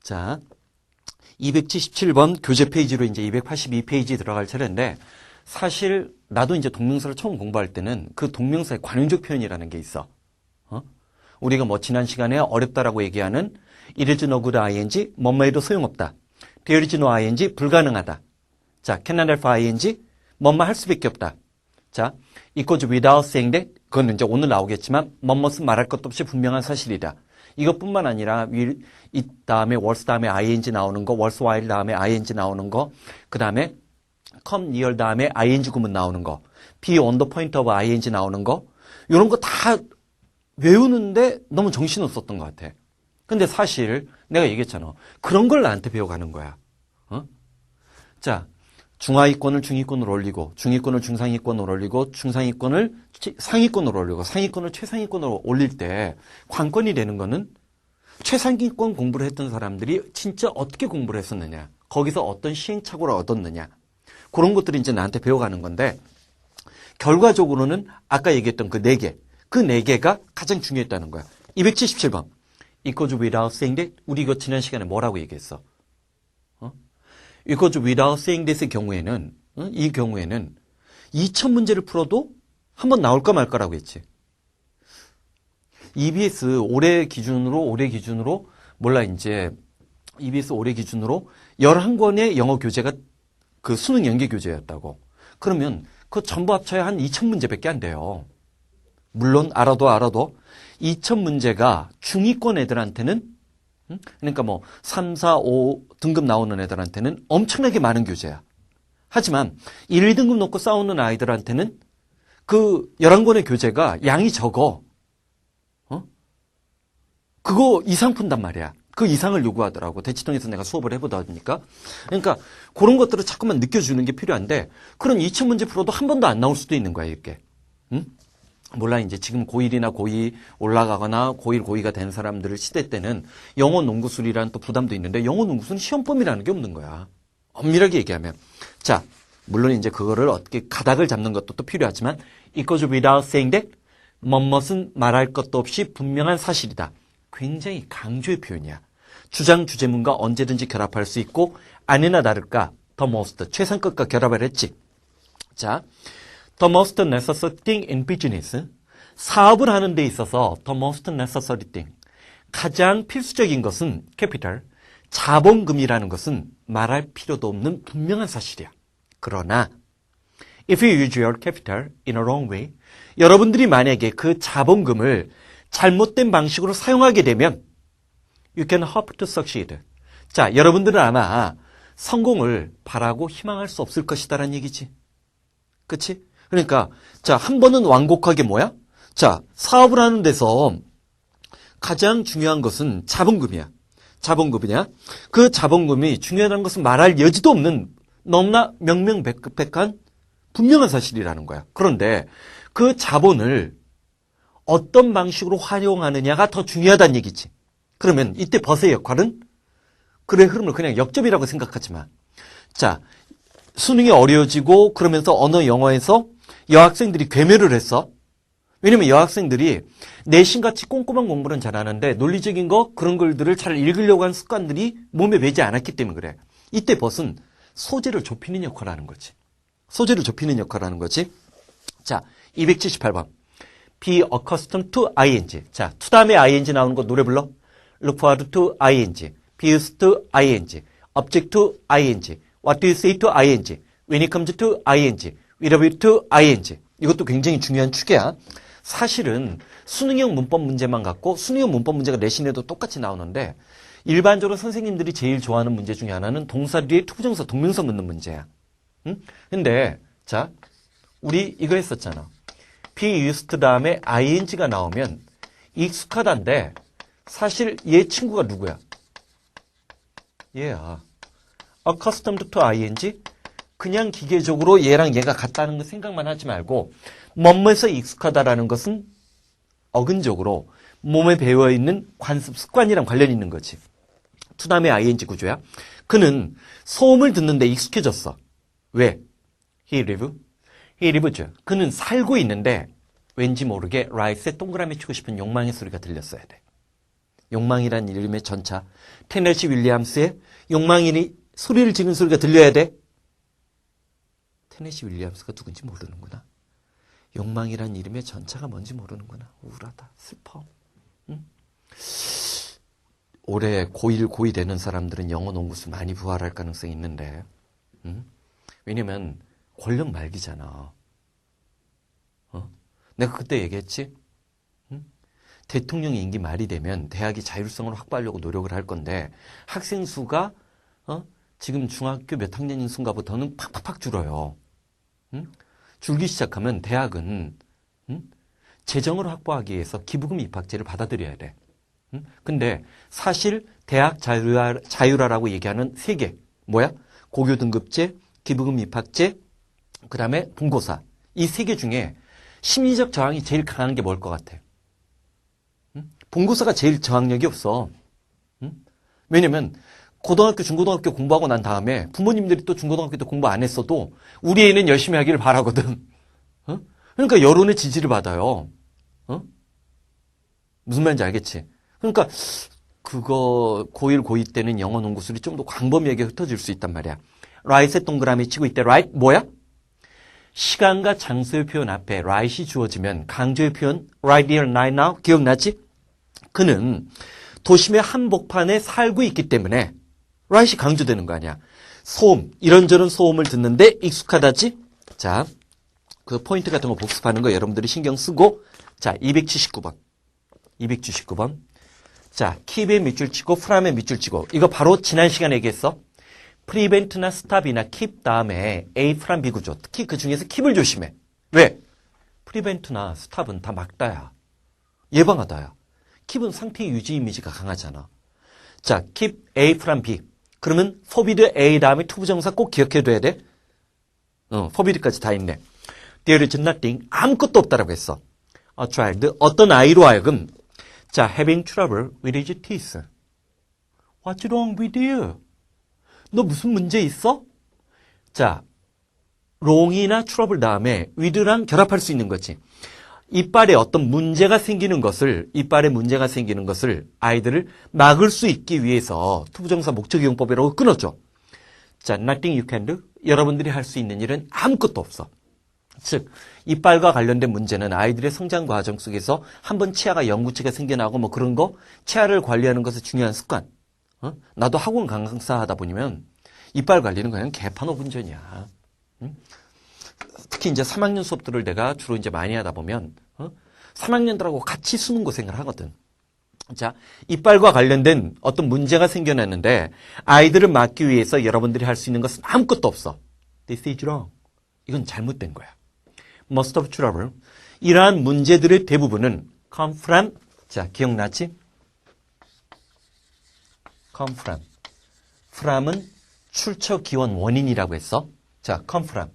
자, 277번 교재 페이지로 이제 282페이지 들어갈 차례인데 사실 나도 이제 동명사를 처음 공부할 때는 그 동명사의 관용적 표현이라는 게 있어. 우리가 뭐 지난 시간에 어렵다라고 얘기하는 it is no good ing, 뭐뭐해도 소용없다. there is no ing, 불가능하다. 자, cannot have ing, 뭐뭐 할 수밖에 없다. 자, equals without saying that, 그건 이제 오늘 나오겠지만 뭐뭐은 말할 것도 없이 분명한 사실이다. 이것뿐만 아니라 it 다음에 was 다음에 ing 나오는 거, was while 다음에 ing 나오는 거, 그 다음에 come near 다음에 ing 구문 나오는 거, be on the point of ing 나오는 거, 이런 거 다 외우는데 너무 정신없었던 것 같아. 근데 사실 내가 얘기했잖아. 그런 걸 나한테 배워가는 거야. 자, 중하위권을 중위권으로 올리고 중위권을 중상위권으로 올리고 중상위권을 상위권으로 올리고 상위권을 최상위권으로 올릴 때 관건이 되는 거는 최상위권 공부를 했던 사람들이 진짜 어떻게 공부를 했었느냐, 거기서 어떤 시행착오를 얻었느냐, 그런 것들이 이제 나한테 배워가는 건데 결과적으로는 아까 얘기했던 그 4개, 그 4개가 가장 중요했다는 거야. 277번. equals without saying that. 우리 이거 지난 시간에 뭐라고 얘기했어? equals without saying that의 경우에는, 이 경우에는 2000문제를 풀어도 한번 나올까 말까라고 했지. EBS 올해 기준으로, 몰라, 이제, EBS 올해 기준으로 11권의 영어 교재가 그 수능 연계 교재였다고. 그러면 그거 전부 합쳐야 한 2000문제밖에 안 돼요. 물론 알아도 2000문제가 중위권 애들한테는, 그러니까 뭐 3, 4, 5 등급 나오는 애들한테는 엄청나게 많은 교재야. 하지만 1, 2등급 놓고 싸우는 아이들한테는 그 11권의 교재가 양이 적어. 그거 이상 푼단 말이야. 그 이상을 요구하더라고. 대치동에서 내가 수업을 해보다 보니까. 그러니까 그런 것들을 자꾸만 느껴주는 게 필요한데 그런 2000문제 풀어도 한 번도 안 나올 수도 있는 거야, 이렇게. 응? 몰라, 이제 지금 고1이나 고2 올라가거나 고1, 고2가 된 사람들 시대 때는 영어 농구술이라는 또 부담도 있는데 영어 농구술은 시험범위라는 게 없는 거야. 엄밀하게 얘기하면. 자, 물론 이제 그거를 어떻게 가닥을 잡는 것도 또 필요하지만 equals without saying that, 뭐뭇은 말할 것도 없이 분명한 사실이다. 굉장히 강조의 표현이야. 주장, 주제문과 언제든지 결합할 수 있고 아니나 다를까 the most, 최상급과 결합을 했지. 자, the most necessary thing in business. 사업을 하는 데 있어서 the most necessary thing. 가장 필수적인 것은 capital. 자본금이라는 것은 말할 필요도 없는 분명한 사실이야. 그러나 if you use your capital in a wrong way, 여러분들이 만약에 그 자본금을 잘못된 방식으로 사용하게 되면 you can hope to succeed. 자, 여러분들은 아마 성공을 바라고 희망할 수 없을 것이다라는 얘기지. 그치? 그러니까 자, 한 번은 완곡하게 뭐야? 자, 사업을 하는 데서 가장 중요한 것은 자본금이야. 자본금이냐? 그 자본금이 중요하다는 것은 말할 여지도 없는 너무나 명명백백한 분명한 사실이라는 거야. 그런데 그 자본을 어떤 방식으로 활용하느냐가 더 중요하다는 얘기지. 그러면 이때 벗의 역할은 글의 흐름을 그냥 역접이라고 생각하지 마. 자, 수능이 어려워지고 그러면서 언어 영어에서 여학생들이 괴멸을 했어. 왜냐면 여학생들이 내신같이 꼼꼼한 공부는 잘하는데 논리적인 거 그런 글들을 잘 읽으려고 하는 습관들이 몸에 배지 않았기 때문에 그래. 이때 벗은 소재를 좁히는 역할을 하는 거지. 소재를 좁히는 역할을 하는 거지. 자, 278번. Be accustomed to ing. 자, to 다음에 ing 나오는 거 노래 불러. Look forward to ing. Be used to ing. Object to ing. What do you say to ing? When it comes to ing. With a view to ing. 이것도 굉장히 중요한 추계야. 사실은 수능형 문법 문제만 갖고 수능형 문법 문제가 내신에도 똑같이 나오는데 일반적으로 선생님들이 제일 좋아하는 문제 중에 하나는 동사 뒤에 투부정사 동명사 묻는 문제야. 응? 근데 자, 우리 이거 했었잖아. be used 다음에 ing가 나오면 익숙하다인데 사실 얘 친구가 누구야? 얘야. accustomed to ing. 그냥 기계적으로 얘랑 얘가 같다는 거 생각만 하지 말고 뭐뭐에서 익숙하다라는 것은 어근적으로 몸에 배어있는 관습, 습관이랑 관련이 있는 거지. to 다음에 ing 구조야. 그는 소음을 듣는데 익숙해졌어. 왜? He lives. 그는 살고 있는데 왠지 모르게 라이스에 동그라미 치고 싶은 욕망의 소리가 들렸어야 돼. 욕망이란 이름의 전차. 테네시 윌리엄스의 욕망이니 소리를 지르는 소리가 들려야 돼. 테네시 윌리엄스가 누군지 모르는구나. 욕망이란 이름의 전차가 뭔지 모르는구나. 우울하다. 슬퍼. 응? 올해 고1, 고2 되는 사람들은 영어 농구수 많이 부활할 가능성이 있는데, 응? 왜냐면 권력 말기잖아. 내가 그때 얘기했지? 응? 대통령 임기 말이 되면 대학이 자율성을 확보하려고 노력을 할 건데 학생 수가 지금 중학교 몇 학년인 순간부터는 팍팍팍 줄어요. 응? 줄기 시작하면 대학은 재정을 확보하기 위해서 기부금 입학제를 받아들여야 돼. 근데 사실 대학 자율화라고 얘기하는 세 개. 뭐야? 고교 등급제, 기부금 입학제, 그 다음에 본고사. 이 세 개 중에 심리적 저항이 제일 강한 게 뭘 것 같아? 본고사가 제일 저항력이 없어. 왜냐면 고등학교, 중고등학교 공부하고 난 다음에 부모님들이 또 중고등학교 때 공부 안 했어도 우리 애는 열심히 하기를 바라거든. 그러니까 여론의 지지를 받아요. 무슨 말인지 알겠지? 그러니까 그거 고1, 고2 때는 영어 농구술이 좀 더 광범위하게 흩어질 수 있단 말이야. right에 동그라미 치고 있대. right 뭐야? 시간과 장소의 표현 앞에 right이 주어지면 강조의 표현 right here, right now 기억나지? 그는 도심의 한복판에 살고 있기 때문에 right이 강조되는 거 아니야. 소음, 이런저런 소음을 듣는데 익숙하다지? 자, 그 포인트 같은 거 복습하는 거 여러분들이 신경 쓰고 자, 279번. 279번. 자, keep에 밑줄 치고 from에 밑줄 치고 이거 바로 지난 시간에 얘기했어. prevent나 stop이나 keep 다음에 A, from, B 구조. 특히 그 중에서 keep을 조심해. 왜? prevent나 stop은 다 막다야. 예방하다야. keep은 상태 유지 이미지가 강하잖아. 자, keep A, from, B. 그러면 forbid A 다음에 투부정사 꼭 기억해둬야 돼. forbid까지 다 있네. There is nothing. 아무것도 없다라고 했어. A child. 어떤 아이로 하여금 자, having trouble with his teeth. What's wrong with you? 너 무슨 문제 있어? 자, wrong이나 trouble 다음에 with랑 결합할 수 있는 거지. 이빨에 어떤 문제가 생기는 것을, 이빨에 문제가 생기는 것을 아이들을 막을 수 있기 위해서 투부정사 목적이용법이라고 끊었죠. 자, nothing you can do. 여러분들이 할 수 있는 일은 아무것도 없어. 즉, 이빨과 관련된 문제는 아이들의 성장 과정 속에서 한번 치아가 영구치가 생겨나고 뭐 그런 거, 치아를 관리하는 것은 중요한 습관. 나도 학원 강사 하다 보면 이빨 관리는 그냥 개판 5분 전이야. 특히 이제 3학년 수업들을 내가 주로 이제 많이 하다 보면 3학년들하고 같이 수능 고생을 하거든. 자, 이빨과 관련된 어떤 문제가 생겨났는데 아이들을 막기 위해서 여러분들이 할 수 있는 것은 아무것도 없어. This is wrong. 이건 잘못된 거야. Most of trouble. 이러한 문제들의 대부분은 come from. 자, 기억나지? come from. from은 출처 기원 원인이라고 했어. 자, come from.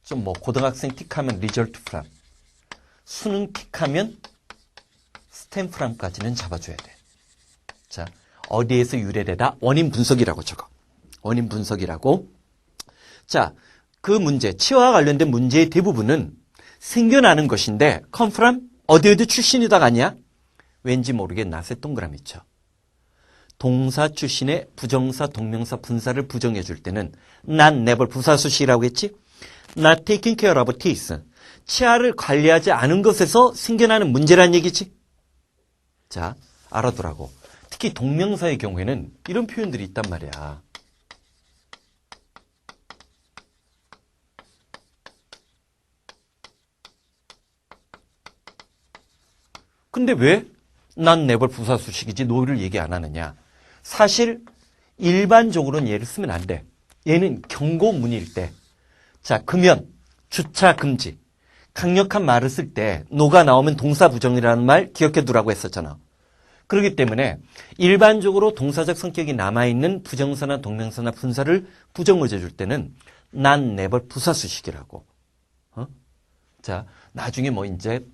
좀 뭐 고등학생 틱하면 result from. 수능 틱하면 stem from까지는 잡아줘야 돼. 자, 어디에서 유래되다? 원인 분석이라고 적어. 원인 분석이라고. 자, 그 문제, 치와와 관련된 문제의 대부분은 생겨나는 것인데 come from 어디 출신이다가 아니야? 왠지 모르게 낫에 동그라미 쳐. 동사 출신의 부정사, 동명사, 분사를 부정해 줄 때는 not, never 부사수식이라고 했지? not taking care of teeth. 치아를 관리하지 않은 것에서 생겨나는 문제란 얘기지? 자, 알아두라고. 특히 동명사의 경우에는 이런 표현들이 있단 말이야. 근데 왜 난 never 부사수식이지 no를 얘기 안 하느냐? 사실 일반적으로는 얘를 쓰면 안 돼. 얘는 경고문일 때. 자, 금연, 주차 금지. 강력한 말을 쓸 때 no가 나오면 동사 부정이라는 말 기억해 두라고 했었잖아. 그렇기 때문에 일반적으로 동사적 성격이 남아있는 부정사나 동명사나 분사를 부정을 해줄 때는 난 never 부사수식이라고. 자, 나중에 뭐 이제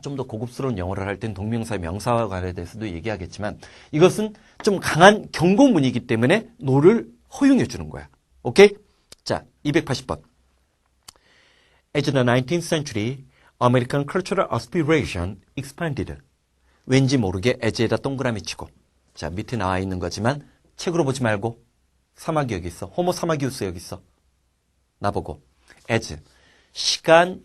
좀 더 고급스러운 영어를 할 땐 동명사, 명사와 관련해서도 얘기하겠지만 이것은 좀 강한 경고문이기 때문에 no를 허용해 주는 거야. 오케이? 자, 280번. As the 19th century, American cultural aspiration expanded. 왠지 모르게 에즈에다 동그라미 치고. 자, 밑에 나와 있는 거지만 책으로 보지 말고 사마귀 여기 있어. 호모 사마귀우스 여기 있어. 나보고 as 시간,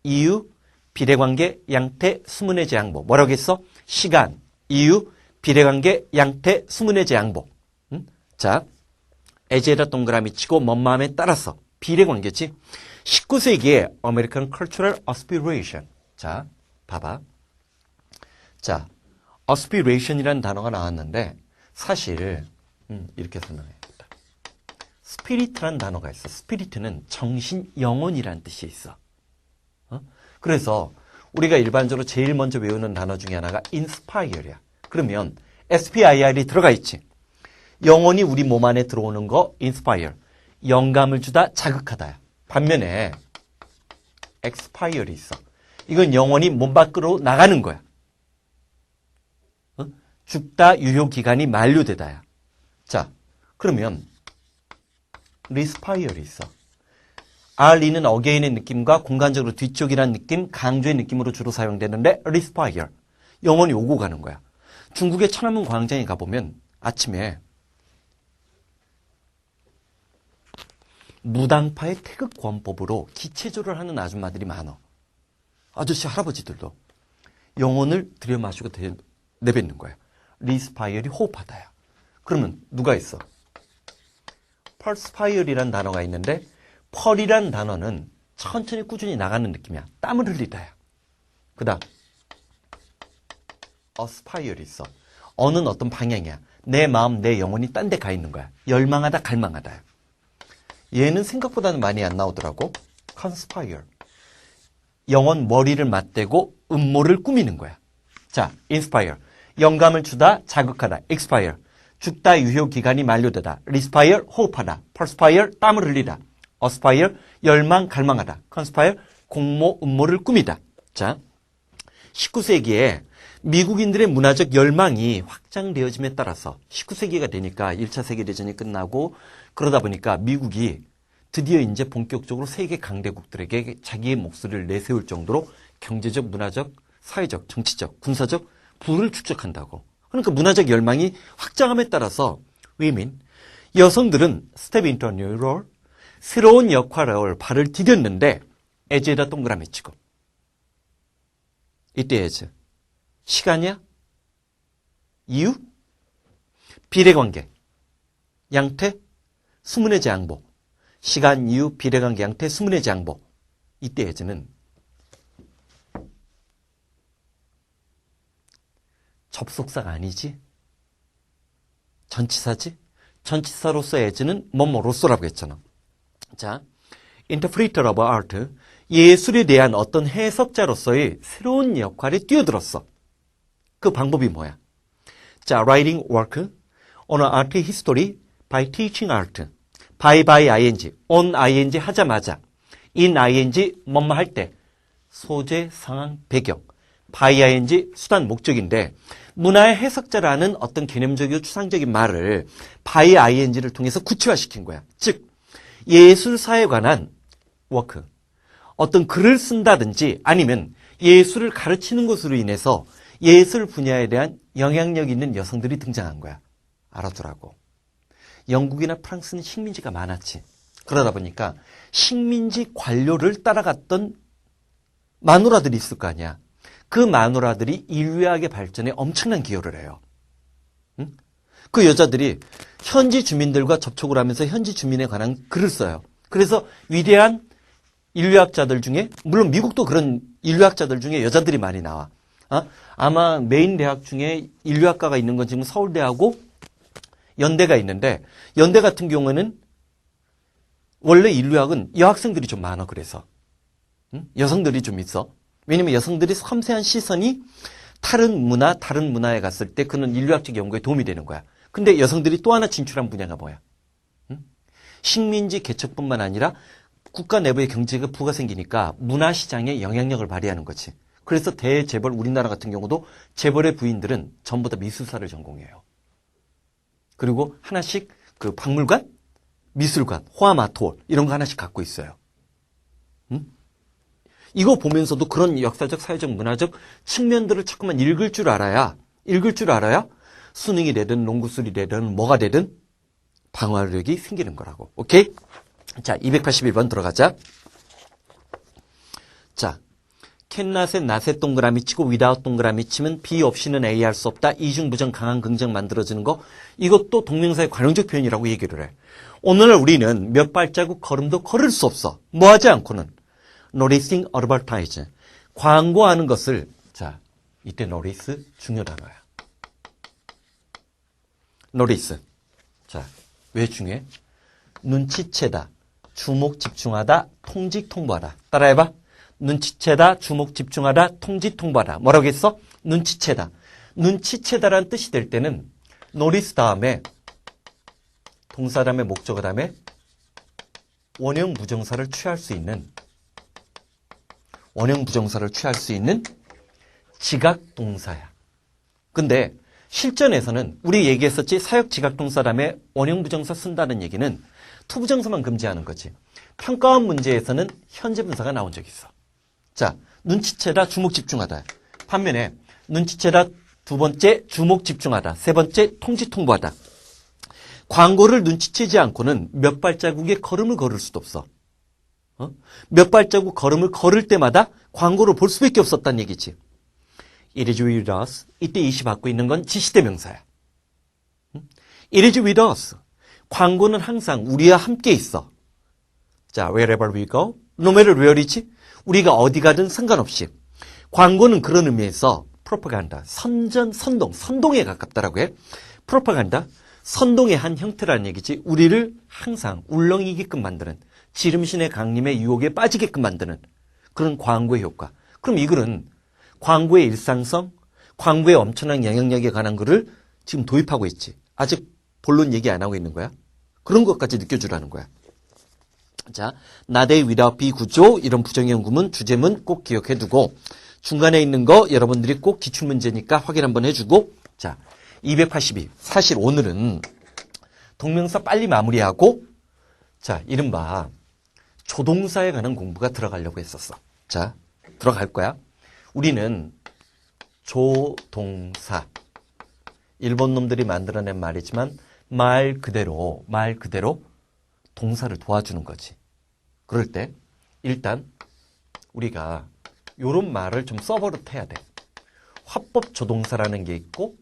이유, 비례관계, 양태, 수문의 제양보. 뭐라고 했어? 시간, 이유, 비례관계, 양태, 수문의 제양보. 자, as에다 동그라미 치고 뭔 마음에 따라서 비례관계지. 19세기의 American Cultural Aspiration. 자, 봐봐. 자, aspiration이라는 단어가 나왔는데 사실 이렇게 설명해야겠다. spirit라는 단어가 있어. spirit는 정신, 영혼이라는 뜻이 있어. 그래서 우리가 일반적으로 제일 먼저 외우는 단어 중에 하나가 inspire야. 그러면 spir이 들어가 있지. 영혼이 우리 몸 안에 들어오는 거 inspire. 영감을 주다, 자극하다야. 반면에 expire이 있어. 이건 영혼이 몸 밖으로 나가는 거야. 죽다, 유효기간이 만료되다야. 자, 그러면 respire이 있어. re는 again의 느낌과 공간적으로 뒤쪽이라는 느낌, 강조의 느낌으로 주로 사용되는데 respire. 영혼이 오고 가는 거야. 중국의 천안문 광장에 가보면 아침에 무당파의 태극권법으로 기체조를 하는 아줌마들이 많아. 아저씨, 할아버지들도 영혼을 들여마시고 내뱉는 거야. 리스파이어리 호흡하다야. 그러면 누가 있어? 펄스파이어리라는 단어가 있는데 펄이란 단어는 천천히 꾸준히 나가는 느낌이야. 땀을 흘리다야. 그 다음 어스파이어리 있어. 어는 어떤 방향이야. 내 마음, 내 영혼이 딴 데 가 있는 거야. 열망하다, 갈망하다야. 얘는 생각보다는 많이 안 나오더라고. conspire. 영혼 머리를 맞대고 음모를 꾸미는 거야. 자, inspire. 영감을 주다, 자극하다. expire. 죽다, 유효기간이 만료되다. respire, 호흡하다. perspire, 땀을 흘리다. aspire, 열망, 갈망하다. conspire, 공모, 음모를 꾸미다. 자, 19세기에 미국인들의 문화적 열망이 확장되어짐에 따라서 19세기가 되니까 1차 세계대전이 끝나고 그러다 보니까 미국이 드디어 이제 본격적으로 세계 강대국들에게 자기의 목소리를 내세울 정도로 경제적, 문화적, 사회적, 정치적, 군사적 부를 축적한다고. 그러니까 문화적 열망이 확장함에 따라서 women, 여성들은 step into a new role, 새로운 역할을 발을 디뎠는데 as에다 동그라미 치고. 이때 as. 시간이야? 이유? 비례관계. 양태? 수문의 제양보. 시간, 이유, 비례관계, 양태, 수문의 제양보. 이때 as는 접속사가 아니지? 전치사지? 전치사로서 as는 뭐뭐로서라고 했잖아. 자, interpreter of art. 예술에 대한 어떤 해석자로서의 새로운 역할에 뛰어들었어. 그 방법이 뭐야? 자, writing work on art history by teaching art. by ing, on ing 하자마자, in ing 뭐뭐 할 때, 소재, 상황, 배경, by ing 수단, 목적인데 문화의 해석자라는 어떤 개념적이고 추상적인 말을 by ing를 통해서 구체화시킨 거야. 즉, 예술사에 관한 워크, 어떤 글을 쓴다든지 아니면 예술을 가르치는 것으로 인해서 예술 분야에 대한 영향력 있는 여성들이 등장한 거야. 알아두라고. 영국이나 프랑스는 식민지가 많았지. 그러다 보니까 식민지 관료를 따라갔던 마누라들이 있을 거 아니야. 그 마누라들이 인류학의 발전에 엄청난 기여를 해요. 응? 그 여자들이 현지 주민들과 접촉을 하면서 현지 주민에 관한 글을 써요. 그래서 위대한 인류학자들 중에, 물론 미국도 그런 인류학자들 중에 여자들이 많이 나와. 아마 메인 대학 중에 인류학과가 있는 건 지금 서울대하고 연대가 있는데, 연대 같은 경우에는 원래 인류학은 여학생들이 좀 많아. 그래서 여성들이 좀 있어. 왜냐면 여성들이 섬세한 시선이 다른 문화, 다른 문화에 갔을 때 그는 인류학적 연구에 도움이 되는 거야. 근데 여성들이 또 하나 진출한 분야가 뭐야? 식민지 개척뿐만 아니라 국가 내부의 경제가 부가 생기니까 문화시장에 영향력을 발휘하는 거지. 그래서 대재벌, 우리나라 같은 경우도 재벌의 부인들은 전부 다 미술사를 전공해요. 그리고 하나씩 그 박물관, 미술관, 호화마톨 이런 거 하나씩 갖고 있어요. 이거 보면서도 그런 역사적, 사회적, 문화적 측면들을 자꾸만 읽을 줄 알아야 수능이 되든 농구술이 되든 뭐가 되든 방어력이 생기는 거라고. 오케이? 자, 281번 들어가자. 자, 캔낫에 낫에 동그라미 치고 without 동그라미 치면 be 없이는 A 할 수 없다. 이중 부정 강한 긍정 만들어지는 거. 이것도 동명사의 관용적 표현이라고 얘기를 해. 오늘 우리는 몇 발자국 걸음도 걸을 수 없어. 뭐 하지 않고는. noticing advertise. 광고하는 것을. 자, 이때 notice 중요 단어야. notice. 자, 왜 중요해? 눈치채다, 주목 집중하다, 통직 통보하다. 따라해봐. 눈치채다, 주목 집중하다, 통직 통보하다. 뭐라고 했어? 눈치채다. 눈치채다라는 뜻이 될 때는 notice 다음에 동사 다음에 목적어 다음에 원형 부정사를 취할 수 있는 지각 동사야. 근데 실전에서는 우리 얘기했었지 사역 지각 동사 다음에 원형 부정사 쓴다는 얘기는 투부정사만 금지하는 거지. 평가원 문제에서는 현재 분사가 나온 적이 있어. 자, 눈치채다, 주목 집중하다. 반면에 눈치채다, 두 번째 주목 집중하다, 세 번째 통지 통보하다. 광고를 눈치채지 않고는 몇 발자국의 걸음을 걸을 수도 없어. 몇 발자국 걸음을 걸을 때마다 광고를 볼 수밖에 없었다는 얘기지. It is with us. 이때 이시 받고 있는 건 지시대명사야. It is with us. 광고는 항상 우리와 함께 있어. 자, wherever we go, no matter where이지. 우리가 어디 가든 상관없이. 광고는 그런 의미에서 프로파간다, 선동에 가깝다라고 해. 프로파간다, 선동의 한 형태라는 얘기지. 우리를 항상 울렁이게끔 만드는, 지름신의 강림의 유혹에 빠지게끔 만드는 그런 광고의 효과. 그럼 이 글은 광고의 일상성, 광고의 엄청난 영향력에 관한 글을 지금 도입하고 있지. 아직 본론 얘기 안 하고 있는 거야. 그런 것까지 느껴주라는 거야. 자, 나대 without be 구조, 이런 부정형 구문, 주제문 꼭 기억해두고 중간에 있는 거 여러분들이 꼭 기출문제니까 확인 한번 해주고. 자, 282. 사실 오늘은 동명사 빨리 마무리하고 자, 이른바 조동사에 관한 공부가 들어가려고 했었어. 자, 들어갈 거야. 우리는 조동사, 일본 놈들이 만들어낸 말이지만 말 그대로 동사를 도와주는 거지. 그럴 때 일단 우리가 요런 말을 좀 써버릇해야 돼. 화법 조동사라는 게 있고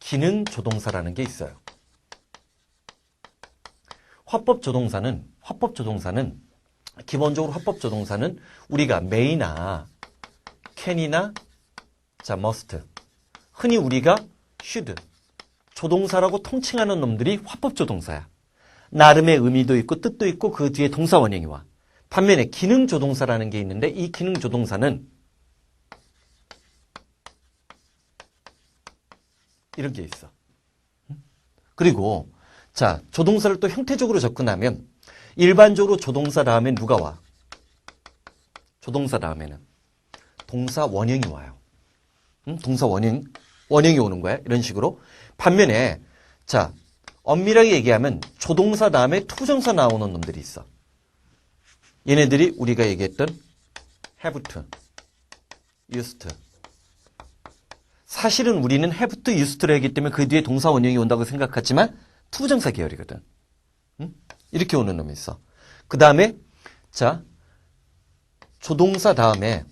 기능 조동사라는 게 있어요. 화법 조동사는 기본적으로 화법 조동사는 우리가 may나 can이나 자 must, 흔히 우리가 should, 조동사라고 통칭하는 놈들이 화법 조동사야. 나름의 의미도 있고 뜻도 있고 그 뒤에 동사 원형이 와. 반면에 기능 조동사라는 게 있는데 이 기능 조동사는 이런 게 있어. 그리고 자, 조동사를 또 형태적으로 접근하면 일반적으로 조동사 다음에 누가 와? 조동사 다음에는 동사 원형이 와요. 동사 원형이 오는 거야. 이런 식으로. 반면에 자, 엄밀하게 얘기하면 조동사 다음에 투부정사 나오는 놈들이 있어. 얘네들이 우리가 얘기했던 have to, used to. 사실은 우리는 have to, used to를 하기 때문에 그 뒤에 동사 원형이 온다고 생각하지만 투부정사 계열이거든. 이렇게 오는 놈이 있어. 그 다음에 자, 조동사 다음에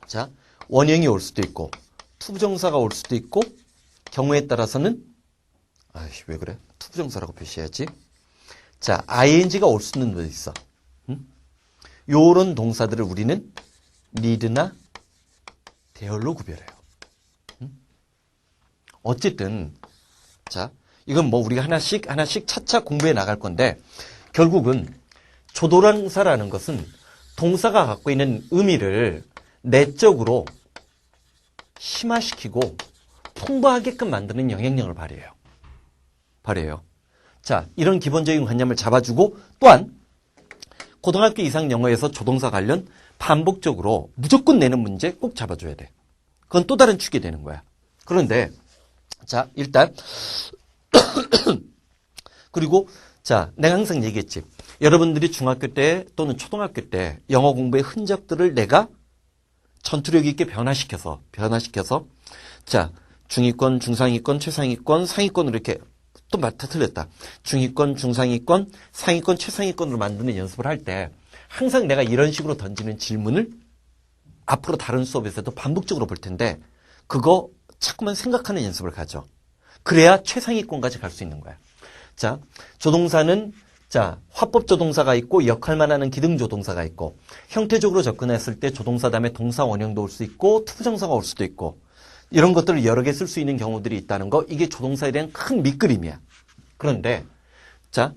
자, 원형이 올 수도 있고 투부정사가 올 수도 있고 경우에 따라서는 아이씨 왜 그래? 투부정사라고 표시해야지. 자, ing가 올 수 있는 놈도 있어. 요런 동사들을 우리는 need나 대열로 구별해요. 어쨌든 자, 이건 뭐 우리가 하나씩 차차 공부해 나갈 건데 결국은 조동사라는 것은 동사가 갖고 있는 의미를 내적으로 심화시키고 풍부하게끔 만드는 영향력을 발휘해요. 자, 이런 기본적인 관념을 잡아주고 또한 고등학교 이상 영어에서 조동사 관련 반복적으로 무조건 내는 문제 꼭 잡아줘야 돼. 그건 또 다른 축이 되는 거야. 그런데 자, 일단 그리고 자, 내가 항상 얘기했지. 여러분들이 중학교 때 또는 초등학교 때 영어 공부의 흔적들을 내가 전투력 있게 변화시켜서 자, 중위권, 중상위권, 최상위권, 상위권으로 이렇게 또 맞다 틀렸다. 중위권, 중상위권, 상위권, 최상위권으로 만드는 연습을 할 때 항상 내가 이런 식으로 던지는 질문을 앞으로 다른 수업에서도 반복적으로 볼 텐데 그거 자꾸만 생각하는 연습을 가져. 그래야 최상위권까지 갈 수 있는 거야. 자, 조동사는 자, 화법 조동사가 있고 역할만 하는 기능 조동사가 있고 형태적으로 접근했을 때 조동사 다음에 동사 원형도 올 수 있고 투부정사가 올 수도 있고 이런 것들을 여러 개 쓸 수 있는 경우들이 있다는 거 이게 조동사에 대한 큰 밑그림이야. 그런데 자,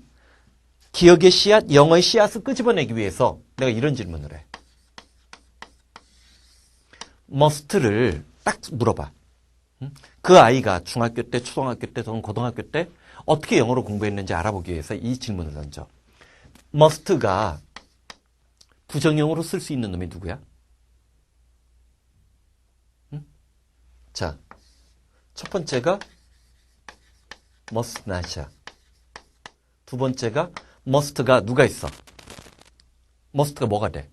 기억의 씨앗, 영어의 씨앗을 끄집어내기 위해서 내가 이런 질문을 해. must를 딱 물어봐. 그 아이가 중학교 때, 초등학교 때, 또는 고등학교 때 어떻게 영어로 공부했는지 알아보기 위해서 이 질문을 던져. must가 부정형으로 쓸 수 있는 놈이 누구야? 자, 첫 번째가 must not이야. 두 번째가 must가 누가 있어? must가 뭐가 돼?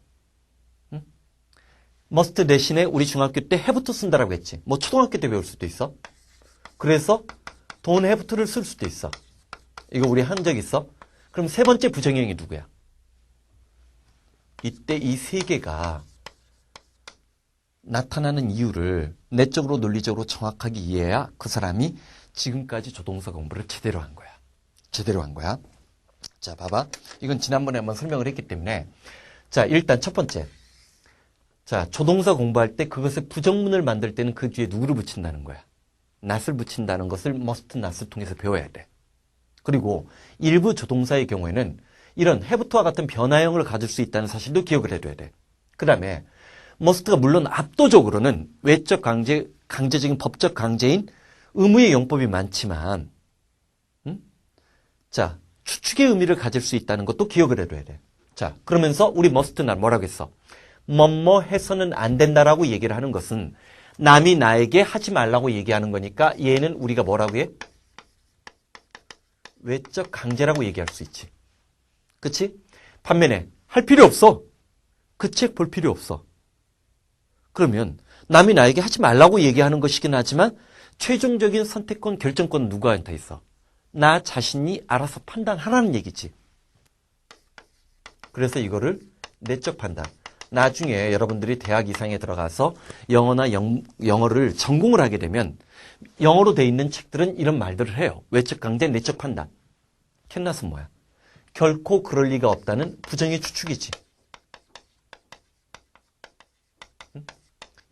must 대신에 우리 중학교 때 have부터 쓴다라고 했지. 뭐 초등학교 때 배울 수도 있어. 그래서 don't have를 쓸 수도 있어. 이거 우리 한 적 있어? 그럼 세 번째 부정형이 누구야? 이때 이 세 개가 나타나는 이유를 내적으로 논리적으로 정확하게 이해해야 그 사람이 지금까지 조동사 공부를 제대로 한 거야. 제대로 한 거야. 자, 봐봐. 이건 지난번에 한번 설명을 했기 때문에 자, 일단 첫 번째. 자, 조동사 공부할 때 그것의 부정문을 만들 때는 그 뒤에 누구를 붙인다는 거야. not을 붙인다는 것을 must not을 통해서 배워야 돼. 그리고 일부 조동사의 경우에는 이런 have와 같은 변화형을 가질 수 있다는 사실도 기억을 해둬야 돼. 그 다음에 must가 물론 압도적으로는 외적 강제적인 법적 강제인 의무의 용법이 많지만 자, 추측의 의미를 가질 수 있다는 것도 기억을 해둬야 돼. 자, 그러면서 우리 must not 뭐라고 했어? 뭐뭐 해서는 안 된다라고 얘기를 하는 것은 남이 나에게 하지 말라고 얘기하는 거니까 얘는 우리가 뭐라고 해? 외적 강제라고 얘기할 수 있지. 그치? 반면에 할 필요 없어. 그 책 볼 필요 없어. 그러면 남이 나에게 하지 말라고 얘기하는 것이긴 하지만 최종적인 선택권, 결정권은 누구한테 있어? 나 자신이 알아서 판단하라는 얘기지. 그래서 이거를 내적 판단. 나중에 여러분들이 대학 이상에 들어가서 영어나 영어를 전공을 하게 되면 영어로 돼 있는 책들은 이런 말들을 해요. 외적 강제, 내적 판단. 캔낫은 뭐야? 결코 그럴 리가 없다는 부정의 추측이지.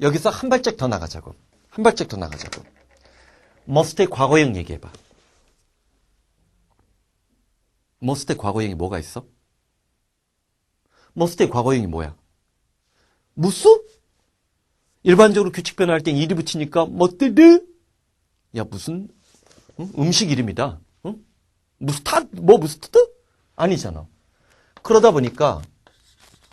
여기서 한 발짝 더 나가자고. 한 발짝 더 나가자고. must의 과거형 얘기해봐. must의 과거형이 뭐가 있어? must의 과거형이 뭐야? 무스? 일반적으로 규칙 변화할 땐 일이 붙이니까 머스드? 야, 무슨 음식 이름이다. 무스타드? 아니잖아. 그러다 보니까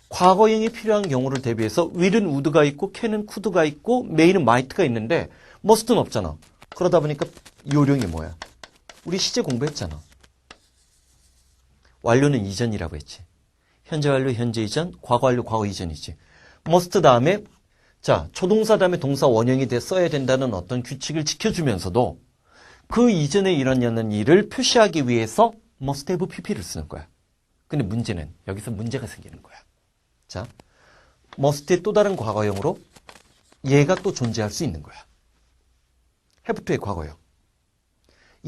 과거형이 필요한 경우를 대비해서 will은 would가 있고 can은 could가 있고 may는 might가 있는데 must는 없잖아. 그러다 보니까 요령이 뭐야? 우리 시제 공부했잖아. 완료는 이전이라고 했지. 현재 완료, 현재 이전, 과거 완료, 과거 이전이지. must 다음에 자, 조동사 다음에 동사 원형이 써야 된다는 어떤 규칙을 지켜주면서도 그 이전에 일어나는 일을 표시하기 위해서 must have pp를 쓰는 거야. 근데 문제는 여기서 문제가 생기는 거야. 자, must의 또 다른 과거형으로 얘가 또 존재할 수 있는 거야. have to의 과거형.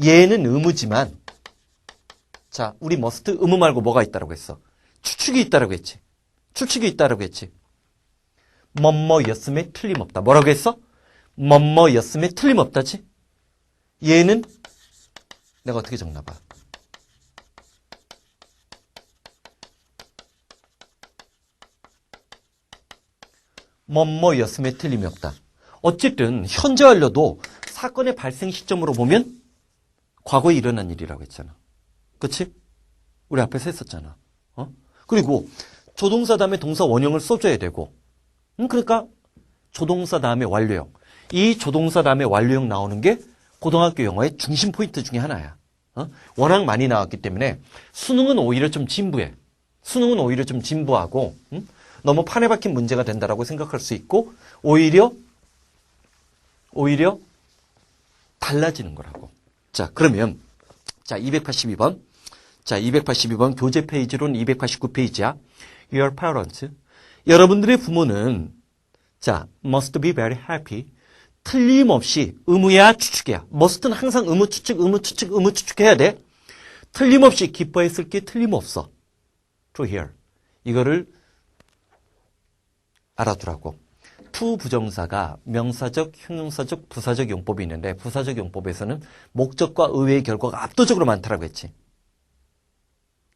얘는 의무지만 자, 우리 must 의무 말고 뭐가 있다라고 했어? 추측이 있다라고 했지. 추측이 있다라고 했지. 뭐뭐였음에 틀림없다. 뭐라고 했어? 뭐뭐였음에 틀림없다지? 얘는 내가 어떻게 적나 봐. 뭐뭐였음에 틀림이 없다. 어쨌든 현재 완료도 사건의 발생 시점으로 보면 과거에 일어난 일이라고 했잖아. 그치? 우리 앞에서 했었잖아. 그리고 조동사 다음에 동사 원형을 써줘야 되고 그러니까 조동사 다음에 완료형. 이 조동사 다음에 완료형 나오는 게 고등학교 영어의 중심 포인트 중에 하나야. 워낙 많이 나왔기 때문에 수능은 오히려 좀 진부해. 수능은 오히려 좀 진부하고 너무 판에 박힌 문제가 된다라고 생각할 수 있고 오히려 달라지는 거라고. 자, 그러면 자, 282번. 자, 282번 교재 페이지로는 289페이지야. Your parents. 여러분들의 부모는 자, must be very happy. 틀림없이 의무야, 추측이야. must는 항상 의무, 추측, 의무, 추측, 의무, 추측해야 돼. 틀림없이 기뻐했을 게 틀림없어. to hear. 이거를 알아두라고. to 부정사가 명사적, 형용사적, 부사적 용법이 있는데 부사적 용법에서는 목적과 의외의 결과가 압도적으로 많다라고 했지.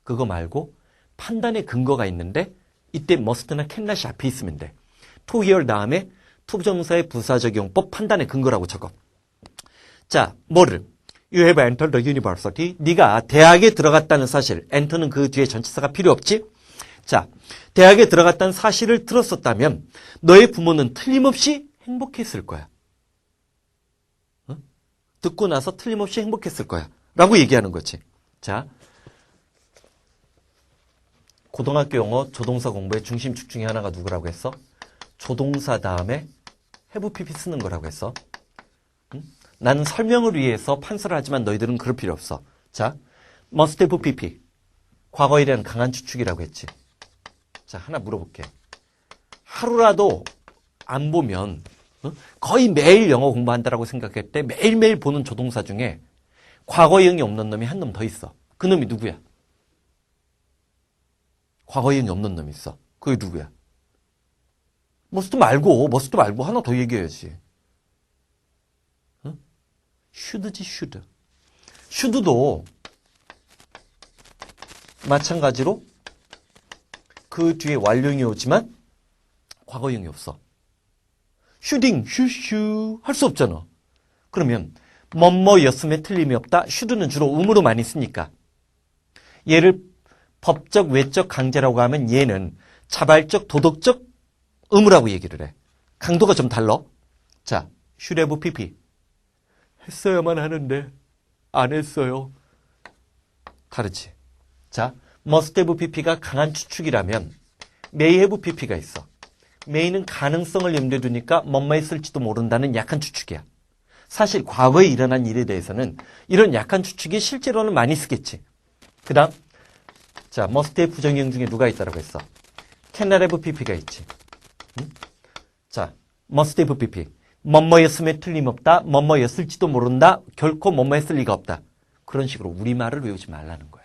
그거 말고 판단의 근거가 있는데 이때 must나 cannot이 앞에 있으면 돼. to hear 다음에 to 부정사의 부사적 용법 판단의 근거라고 적어. 자, 뭐를? You have entered the university. 네가 대학에 들어갔다는 사실. enter는 그 뒤에 전치사가 필요 없지? 자, 대학에 들어갔다는 사실을 들었었다면 너의 부모는 틀림없이 행복했을 거야. 어? 듣고 나서 틀림없이 행복했을 거야. 라고 얘기하는 거지. 자, 고등학교 영어 조동사 공부의 중심축 중에 하나가 누구라고 했어? 조동사 다음에 have pp 쓰는 거라고 했어. 나는 설명을 위해서 판서를 하지만 너희들은 그럴 필요 없어. 자, must have pp. 과거에 대한 강한 추측이라고 했지. 자, 하나 물어볼게. 하루라도 안 보면 거의 매일 영어 공부한다라고 생각할 때 매일매일 보는 조동사 중에 과거형이 없는 놈이 한 놈 더 있어. 그 놈이 누구야? 과거형이 없는 놈이 있어. 그게 누구야? must 말고 하나 더 얘기해야지. should지, should. should도 마찬가지로 그 뒤에 완료형이 오지만 과거형이 없어. shoulding, should 할 수 없잖아. 그러면 뭐뭐였음에 틀림이 없다. should는 주로 의무로 많이 쓰니까. 얘를 법적, 외적 강제라고 하면 얘는 자발적, 도덕적 의무라고 얘기를 해. 강도가 좀 달라. 자, should have pp. 했어야만 하는데 안 했어요. 다르지. 자, must have pp가 강한 추측이라면 may have pp가 있어. may는 가능성을 염두에 두니까 뭐뭐 했을지도 모른다는 약한 추측이야. 사실 과거에 일어난 일에 대해서는 이런 약한 추측이 실제로는 많이 쓰겠지. 그 다음 자, must have 부정형 중에 누가 있다라고 했어? cannot have pp가 있지. 응? 자, must have pp. 뭐뭐였음에 틀림없다. 뭐뭐였을지도 모른다. 결코 뭐뭐했을 리가 없다. 그런 식으로 우리말을 외우지 말라는 거야.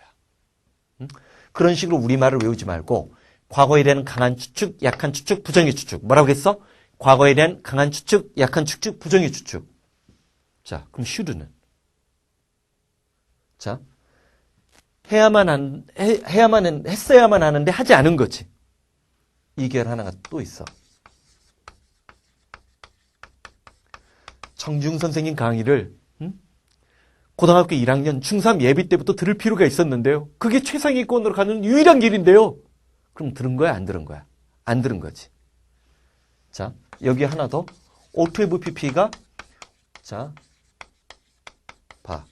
응? 그런 식으로 우리말을 외우지 말고 과거에 대한 강한 추측, 약한 추측, 부정의 추측. 뭐라고 했어? 과거에 대한 강한 추측, 약한 추측, 부정의 추측. 자, 그럼 should는? 자, 했어야만 하는데 하지 않은 거지. 이 계열 하나가 또 있어. 정중 선생님 강의를 고등학교 1학년 중3 예비 때부터 들을 필요가 있었는데요. 그게 최상위권으로 가는 유일한 길인데요. 그럼 들은 거야, 안 들은 거야? 안 들은 거지. 자, 여기 하나 더. auto pp가 자, 봐.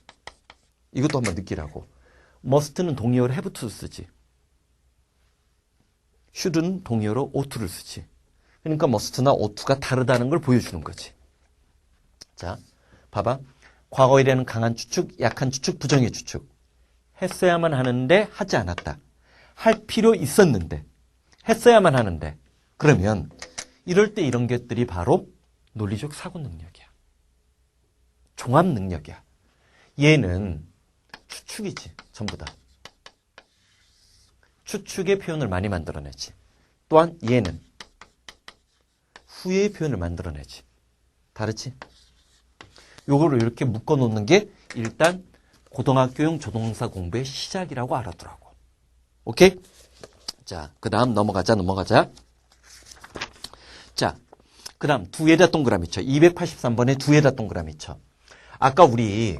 이것도 한번 느끼라고. must는 동의어로 have to 쓰지. should는 동의어로 ought to를 쓰지. 그러니까 must나 ought to가 다르다는 걸 보여주는 거지. 자, 봐봐. 과거에 대한 강한 추측, 약한 추측, 부정의 추측. 했어야만 하는데 하지 않았다. 할 필요 있었는데. 했어야만 하는데. 그러면 이럴 때 이런 것들이 바로 논리적 사고 능력이야. 종합 능력이야. 얘는 추측이지. 전부 다. 추측의 표현을 많이 만들어내지. 또한 얘는 후회의 표현을 만들어내지. 다르지? 요거를 이렇게 묶어놓는 게 일단 고등학교용 조동사 공부의 시작이라고 알아두라고. 오케이? 자, 그 다음 넘어가자. 자, 그 다음 두에다 동그라미 쳐. 283번에 두에다 동그라미 쳐. 아까 우리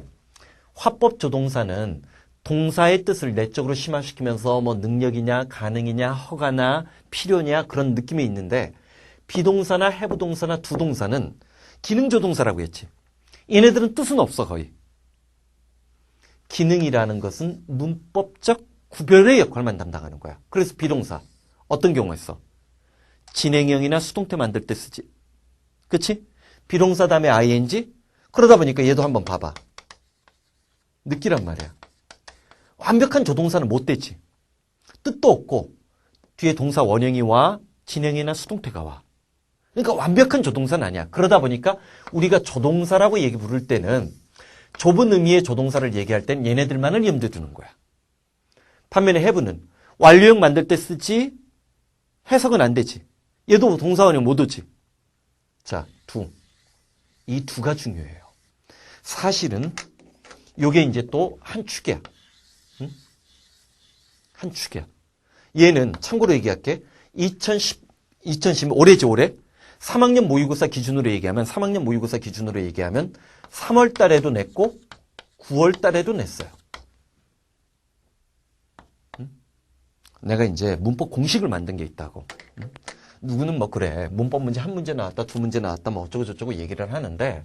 화법 조동사는 동사의 뜻을 내적으로 심화시키면서 뭐 능력이냐, 가능이냐, 허가나, 필요냐 그런 느낌이 있는데 비동사나 해부동사나 두동사는 기능조동사라고 했지. 얘네들은 뜻은 없어 거의. 기능이라는 것은 문법적 구별의 역할만 담당하는 거야. 그래서 비동사. 어떤 경우에 써? 진행형이나 수동태 만들 때 쓰지. 그치? 비동사 다음에 ing? 그러다 보니까 얘도 한번 봐봐. 느끼란 말이야. 완벽한 조동사는 못 되지. 뜻도 없고 뒤에 동사 원형이 와, 진행이나 수동태가 와. 그러니까 완벽한 조동사는 아니야. 그러다 보니까 우리가 조동사라고 얘기 부를 때는 좁은 의미의 조동사를 얘기할 땐 얘네들만을 염두에 두는 거야. 반면에 have는 완료형 만들 때 쓰지 해석은 안 되지. 얘도 동사 원형 못 오지. 자, 이 두가 중요해요. 사실은 요게 이제 또 한 축이야. 응? 한 축이야. 얘는 참고로 얘기할게. 2010 올해지 올해 3학년 모의고사 기준으로 얘기하면 3월 달에도 냈고 9월 달에도 냈어요. 응? 내가 이제 문법 공식을 만든 게 있다고. 응? 누구는 뭐 그래. 문법 문제 한 문제 나왔다, 두 문제 나왔다, 뭐 어쩌고 저쩌고 얘기를 하는데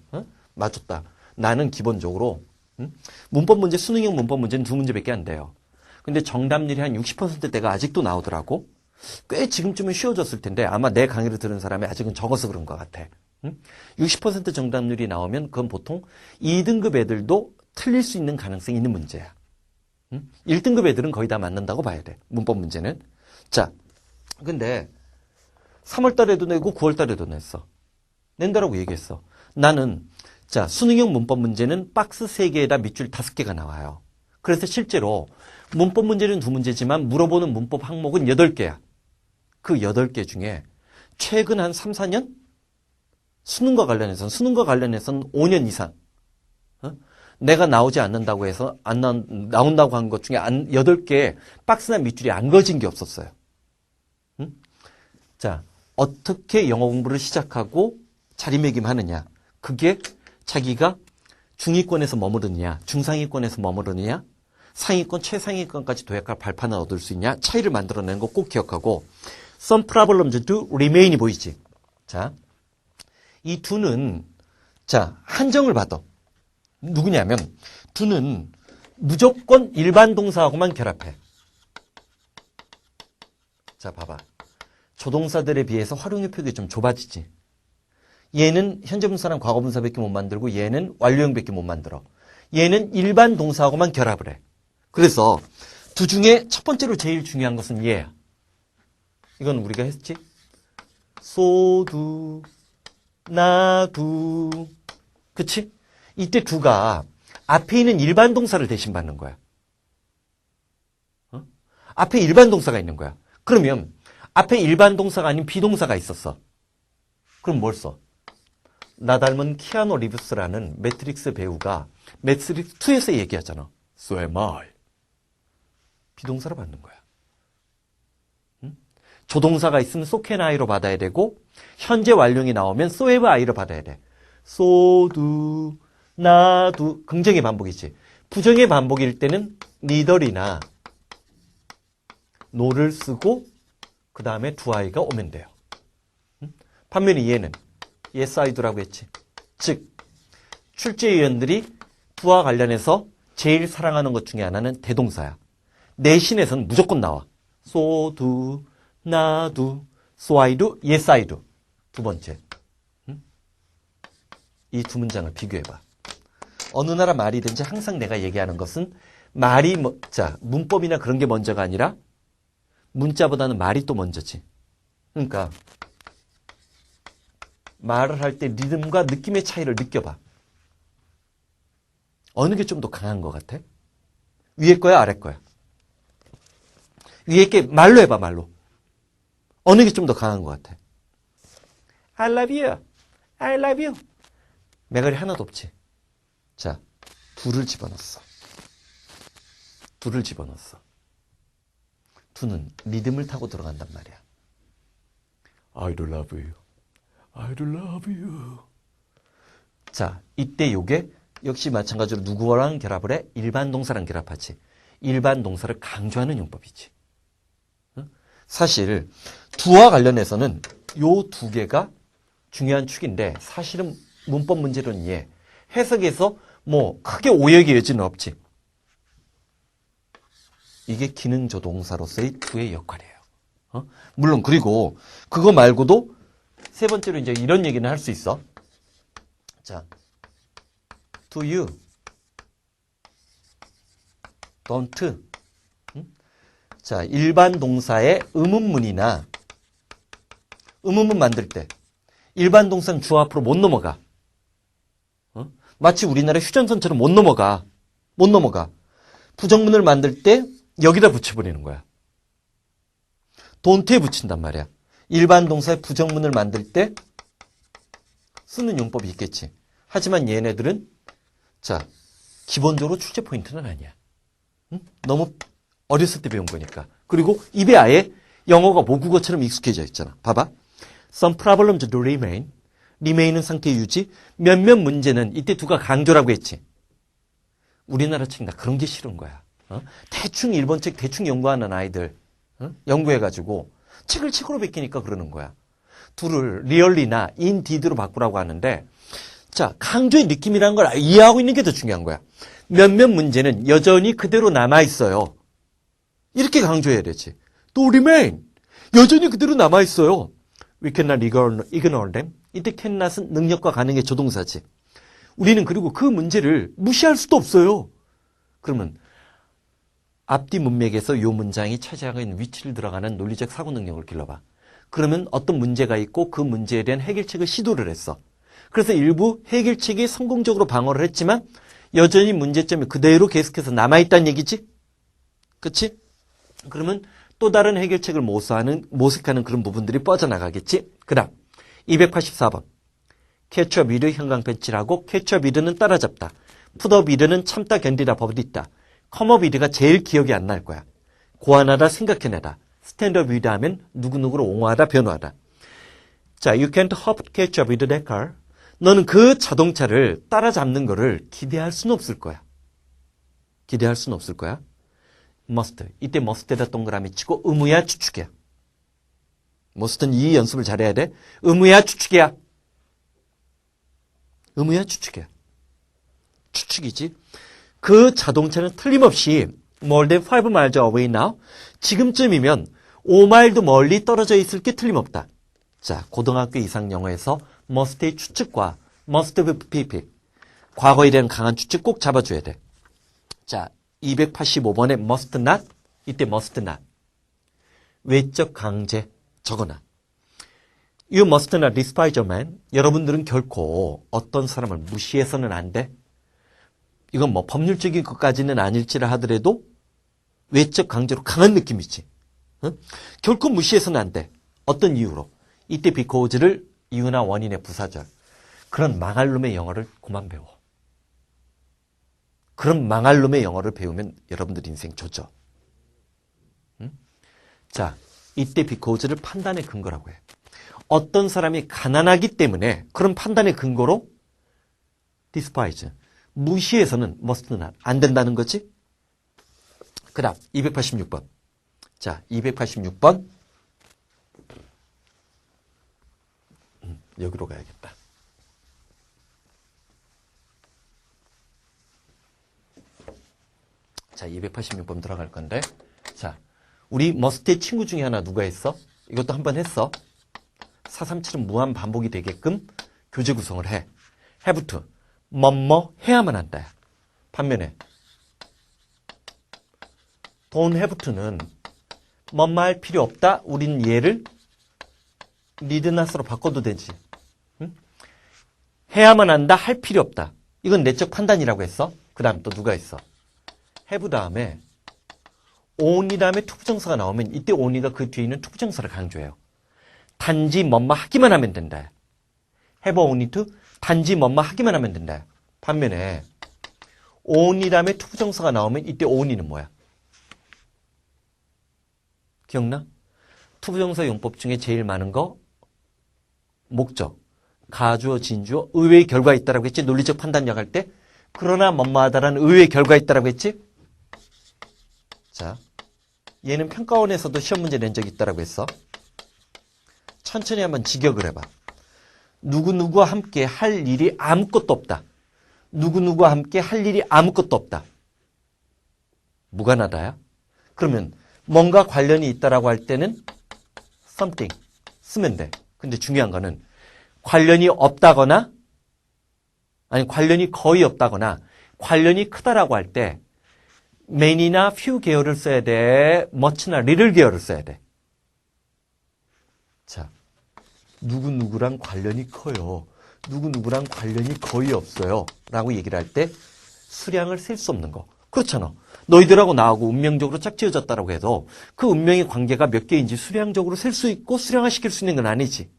맞췄다. 나는 기본적으로 문법 문제, 수능형 문법 문제는 두 문제밖에 안 돼요. 근데 정답률이 한 60%대가 아직도 나오더라고. 꽤 지금쯤은 쉬워졌을 텐데 아마 내 강의를 들은 사람이 아직은 적어서 그런 것 같아. 60% 정답률이 나오면 그건 보통 2등급 애들도 틀릴 수 있는 가능성이 있는 문제야. 1등급 애들은 거의 다 맞는다고 봐야 돼. 문법 문제는. 자, 근데 3월 달에도 내고 9월 달에도 냈어. 낸다라고 얘기했어. 나는 자, 수능형 문법 문제는 박스 3개에다 밑줄 5개가 나와요. 그래서 실제로 문법 문제는 2문제지만 물어보는 문법 항목은 8개야. 그 8개 중에 최근 한 3, 4년? 수능과 관련해서는 5년 이상. 내가 나오지 않는다고 해서 안 나온다고 한 것 중에 8개 박스나 밑줄이 안 그어진 게 없었어요. 자, 어떻게 영어 공부를 시작하고 자리매김하느냐. 그게 자기가 중위권에서 머무르느냐, 중상위권에서 머무르느냐, 상위권, 최상위권까지 도약할 발판을 얻을 수 있냐, 차이를 만들어내는 거 꼭 기억하고, some problems do remain이 보이지. 자, 이 do는, 자, 한정을 받아. 누구냐면, do는 무조건 일반 동사하고만 결합해. 자, 봐봐. 조동사들에 비해서 활용의 폭이 좀 좁아지지. 얘는 현재분사랑 과거분사밖에 못 만들고 얘는 완료형밖에 못 만들어. 얘는 일반 동사하고만 결합을 해. 그래서 두 중에 첫 번째로 제일 중요한 것은 얘야. 이건 우리가 했지? so, do, na, do. 그치? 이때 두가 앞에 있는 일반 동사를 대신 받는 거야. 앞에 일반 동사가 있는 거야. 그러면 앞에 일반 동사가 아닌 비동사가 있었어. 그럼 뭘 써? 나 닮은 키아노 리브스라는 매트릭스 배우가 매트릭스 2에서 얘기하잖아. So am I. 비동사로 받는 거야. 조동사가 있으면 so can I로 받아야 되고 현재 완료형이 나오면 so have I로 받아야 돼. so do, na do. 긍정의 반복이지. 부정의 반복일 때는 neither이나 no를 쓰고 그 다음에 do I가 오면 돼요. 반면에 얘는 yes, I do라고 했지. 즉, 출제위원들이 do와 관련해서 제일 사랑하는 것 중에 하나는 대동사야. 내신에서는 무조건 나와. so do, na do, so I do, yes, I do. 두 번째. 이 두 문장을 비교해봐. 어느 나라 말이든지 항상 내가 얘기하는 것은 말이, 자, 문법이나 그런 게 먼저가 아니라 문자보다는 말이 또 먼저지. 그러니까 말을 할 때 리듬과 느낌의 차이를 느껴봐. 어느 게 좀 더 강한 것 같아? 위에 거야, 아래 거야? 위에 게 말로 해봐, 말로. 어느 게 좀 더 강한 것 같아? I love you. I love you. 매갈이 하나도 없지. 자, 둘을 집어넣었어. 둘을 집어넣었어. 두는 리듬을 타고 들어간단 말이야. I do love you. I do love you. 자, 이때 요게 역시 마찬가지로 누구랑 결합을 해? 일반 동사랑 결합하지. 일반 동사를 강조하는 용법이지. 사실 두와 관련해서는 요 두 개가 중요한 축인데 사실은 문법 문제로는 얘 해석에서 뭐 크게 오역의 여지는 없지. 이게 기능조동사로서의 to의 역할이에요. 물론 그리고 그거 말고도 세 번째로 이제 이런 얘기는 할 수 있어. 자, do you, don't. 자, 일반 동사의 의문문이나 의문문 만들 때 일반 동사는 주어 앞으로 못 넘어가. 마치 우리나라 휴전선처럼 못 넘어가. 부정문을 만들 때 여기다 붙여버리는 거야. don't에 붙인단 말이야. 일반 동사의 부정문을 만들 때 쓰는 용법이 있겠지. 하지만 얘네들은 자, 기본적으로 출제 포인트는 아니야. 너무 어렸을 때 배운 거니까. 그리고 입에 아예 영어가 모국어처럼 익숙해져 있잖아. 봐봐. Some problems do remain. remain은 상태 유지. 몇몇 문제는 이때 두가 강조라고 했지. 우리나라 책 나 그런 게 싫은 거야. 대충 일본 책 대충 연구하는 아이들 연구해가지고 책을 책으로 베끼니까 그러는 거야. 둘을 really나 indeed로 바꾸라고 하는데 자, 강조의 느낌이라는 걸 이해하고 있는 게 더 중요한 거야. 몇몇 문제는 여전히 그대로 남아있어요. 이렇게 강조해야 되지. 또 remain. 여전히 그대로 남아있어요. We cannot ignore them. 이때 cannot은 능력과 가능의 조동사지. 우리는 그리고 그 문제를 무시할 수도 없어요. 그러면 앞뒤 문맥에서 이 문장이 차지하고 있는 위치를 들어가는 논리적 사고 능력을 길러봐. 그러면 어떤 문제가 있고 그 문제에 대한 해결책을 시도를 했어. 그래서 일부 해결책이 성공적으로 방어를 했지만 여전히 문제점이 그대로 계속해서 남아있다는 얘기지? 그치? 그러면 또 다른 해결책을 모색하는 그런 부분들이 뻗어나가겠지? 그 다음 284번 캐치업 위드 형광펜치라고 캐치업 위드는 따라잡다. 풋업 위드는 참다 견디다 버디다. 컴업 위드가 제일 기억이 안 날 거야. 고안하다 생각해내다. 스탠드업 위드 하면 누구누구로 옹호하다 변호하다. 자, you can't hope to catch up with that car. 너는 그 자동차를 따라잡는 거를 기대할 수는 없을 거야. must. 이때 must에다 동그라미 치고 의무야 추측이야. must는 이 연습을 잘해야 돼. 의무야 추측이야. 추측이지. 그 자동차는 틀림없이 more than 5 miles away now. 지금쯤이면 5마일도 멀리 떨어져 있을 게 틀림없다. 자, 고등학교 이상 영어에서 must의 추측과 must have pp. 과거에 대한 강한 추측 꼭 잡아줘야 돼. 자, 285번에 must not. 이때 must not. 외적 강제 적어놔. You must not despise a man. 여러분들은 결코 어떤 사람을 무시해서는 안 돼. 이건 뭐 법률적인 것까지는 아닐지라 하더라도 외적 강제로 강한 느낌이지. 응? 결코 무시해서는 안 돼. 어떤 이유로? 이때 because를 이유나 원인의 부사절. 그런 망할 놈의 영어를 그만 배워. 그런 망할 놈의 영어를 배우면 여러분들 인생 조져. 응? 자, 이때 because를 판단의 근거라고 해. 어떤 사람이 가난하기 때문에 그런 판단의 근거로 despise. 무시해서는 must not. 안 된다는 거지? 그 다음 286번. 자, 286번. 여기로 가야겠다. 자, 286번 들어갈 건데. 자, 우리 must의 친구 중에 하나 누가 했어? 이것도 한번 했어. 437은 무한 반복이 되게끔 교재 구성을 해. have to. 뭐뭐 해야만 한다. 반면에 don't have to는 뭐뭐 할 필요 없다. 우린 얘를 need not으로 바꿔도 되지. 응? 해야만 한다. 할 필요 없다. 이건 내적 판단이라고 했어. 그 다음 또 누가 있어? have 다음에 only 다음에 투부정사가 나오면 이때 only가 그 뒤에 있는 투부정사를 강조해요. 단지 뭐뭐 하기만 하면 된다. have only to 단지 뭐뭐 하기만 하면 된다. 반면에 only 다음에 투부정사가 나오면 이때 only는 뭐야? 기억나? 투부정사 용법 중에 제일 많은 거 목적, 가주어, 진주어, 의외의 결과 있다라고 했지. 논리적 판단력 할 때. 그러나 뭐뭐하다라는 의외의 결과 있다라고 했지. 자, 얘는 평가원에서도 시험 문제 낸 적이 있다라고 했어. 천천히 한번 직역을 해봐. 누구누구와 함께 할 일이 아무것도 없다. 누구누구와 함께 할 일이 아무것도 없다. 무관하다야? 그러면 뭔가 관련이 있다라고 할 때는 something 쓰면 돼. 근데 중요한 거는 관련이 없다거나 아니 관련이 거의 없다거나 관련이 크다라고 할 때 many나 few 계열을 써야 돼. much나 little 계열을 써야 돼. 자, 누구누구랑 관련이 커요. 누구누구랑 관련이 거의 없어요. 라고 얘기를 할 때 수량을 셀 수 없는 거. 그렇잖아. 너희들하고 나하고 운명적으로 짝지어졌다라고 해도 그 운명의 관계가 몇 개인지 수량적으로 셀 수 있고 수량화시킬 수 있는 건 아니지.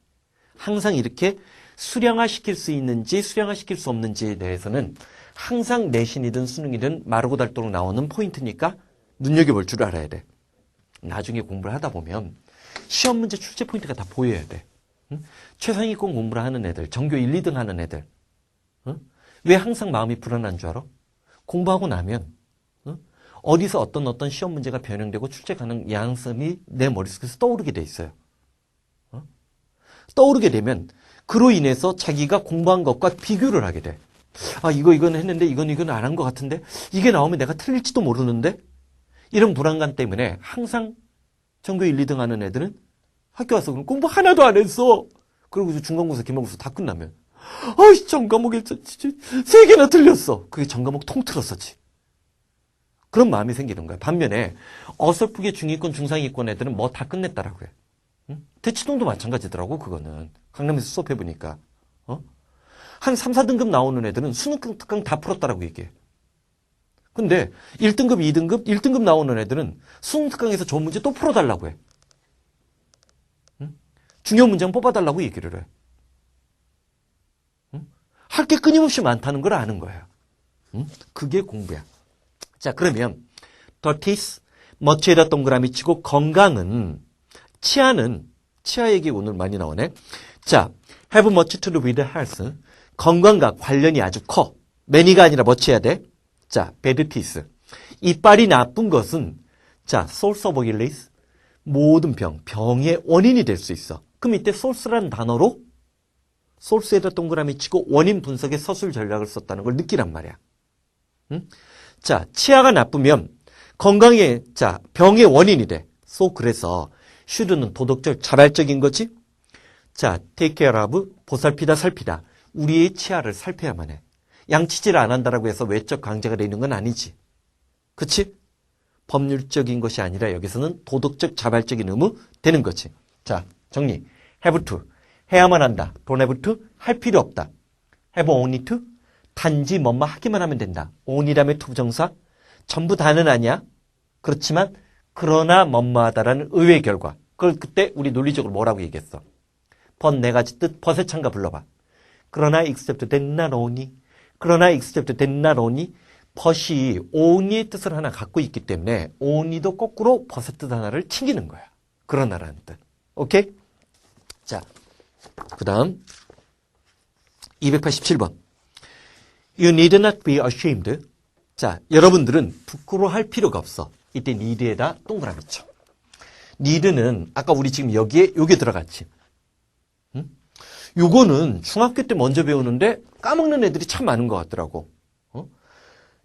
항상 이렇게 수량화시킬 수 있는지 수량화시킬 수 없는지에 대해서는 항상 내신이든 수능이든 마르고 닳도록 나오는 포인트니까 눈여겨볼 줄 알아야 돼. 나중에 공부를 하다 보면 시험 문제 출제 포인트가 다 보여야 돼. 응? 최상위권 공부를 하는 애들, 전교 1, 2등 하는 애들. 응? 왜 항상 마음이 불안한 줄 알아? 공부하고 나면 응? 어디서 어떤 시험 문제가 변형되고 출제 가능 양성이 내 머릿속에서 떠오르게 돼 있어요. 떠오르게 되면 그로 인해서 자기가 공부한 것과 비교를 하게 돼. 아, 이건 했는데 이건 안 한 것 같은데 이게 나오면 내가 틀릴지도 모르는데 이런 불안감 때문에 항상 전교 1, 2등 하는 애들은 학교 와서 그럼 공부 하나도 안 했어. 그리고 중간고사, 기말고사 다 끝나면 아이 전 과목에 3개나 틀렸어. 그게 전 과목 통틀었었지. 그런 마음이 생기는 거야. 반면에 어설프게 중위권, 중상위권 애들은 뭐 다 끝냈다라고 해. 응? 대치동도 마찬가지더라고 그거는. 강남에서 수업해보니까. 한 3, 4등급 나오는 애들은 수능 특강 다 풀었다라고 얘기해. 근데 1등급, 2등급, 1등급 나오는 애들은 수능 특강에서 좋은 문제 또 풀어달라고 해. 응? 중요한 문제는 뽑아달라고 얘기를 해. 응? 할 게 끊임없이 많다는 걸 아는 거야. 응? 그게 공부야. 자, 그러면 더티스, 멋지에다 동그라미 치고 건강은 치아 얘기 오늘 많이 나오네. 자, have much to do with health. 건강과 관련이 아주 커. many가 아니라 much 해야 돼. 자, bad teeth. 이빨이 나쁜 것은 자, source of illness. 모든 병의 원인이 될 수 있어. 그럼 이때 source라는 단어로 source에다 동그라미 치고 원인 분석의 서술 전략을 썼다는 걸 느끼란 말이야. 응? 자, 치아가 나쁘면 건강의 병의 원인이 돼. 그래서 should는 도덕적 자발적인 거지. 자, take care of 보살피다 살피다. 우리의 치아를 살펴야만 해. 양치질을 안 한다라고 해서 외적 강제가 되는 건 아니지. 그치? 법률적인 것이 아니라 여기서는 도덕적 자발적인 의무 되는 거지. 자, 정리. have to. 해야만 한다. don't have to. 할 필요 없다. have only to. 단지 뭐뭐 하기만 하면 된다. only라면 to 부정사. 전부 다는 아니야. 그렇지만 그러나 뭐뭐하다라는 의외의 결과. 그걸 그때 우리 논리적으로 뭐라고 얘기했어? but 네 가지 뜻 벗의 참가 불러봐. 그러나 except that not only. 그러나 except that not only. 벗이 only의 뜻을 하나 갖고 있기 때문에 only도 거꾸로 벗의 뜻 하나를 챙기는 거야. 그러나라는 뜻. 오케이? 자, 그 다음 287번. You need not be ashamed. 자, 여러분들은 부끄러워할 필요가 없어. 이때 need에다 동그라미 쳐. need는 아까 우리 지금 여기에 요게 들어갔지. 응? 요거는 중학교 때 먼저 배우는데 까먹는 애들이 참 많은 것 같더라고.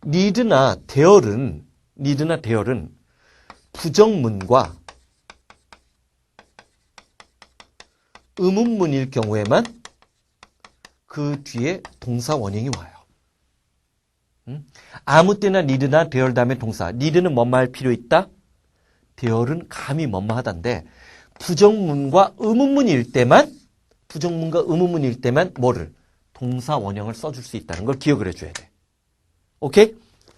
need나 there은 부정문과 의문문일 경우에만 그 뒤에 동사 원형이 와요. 아무 때나 need나 there 다음에 동사. need는 뭐뭐 할 필요 있다. there은 감히 뭐뭐 하단데 부정문과 의문문일 때만 뭐를? 동사 원형을 써줄 수 있다는 걸 기억을 해줘야 돼. 오케이?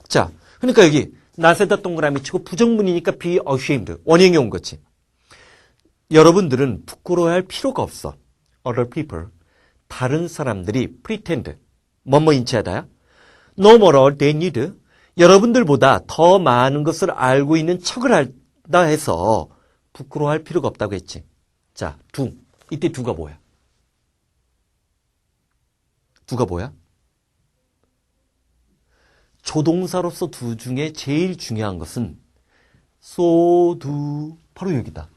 자, 그러니까 여기 not에다 동그라미 치고 부정문이니까 be ashamed. 원형이 온 거지. 여러분들은 부끄러워할 필요가 없어. Other people. 다른 사람들이 pretend. 뭐뭐 인치하다야? No more they need. 여러분들보다 더 많은 것을 알고 있는 척을 한다 해서 부끄러워할 필요가 없다고 했지. 자, 이때 두가 뭐야? 조동사로서 두 중에 제일 중요한 것은 so, do. 바로 여기다.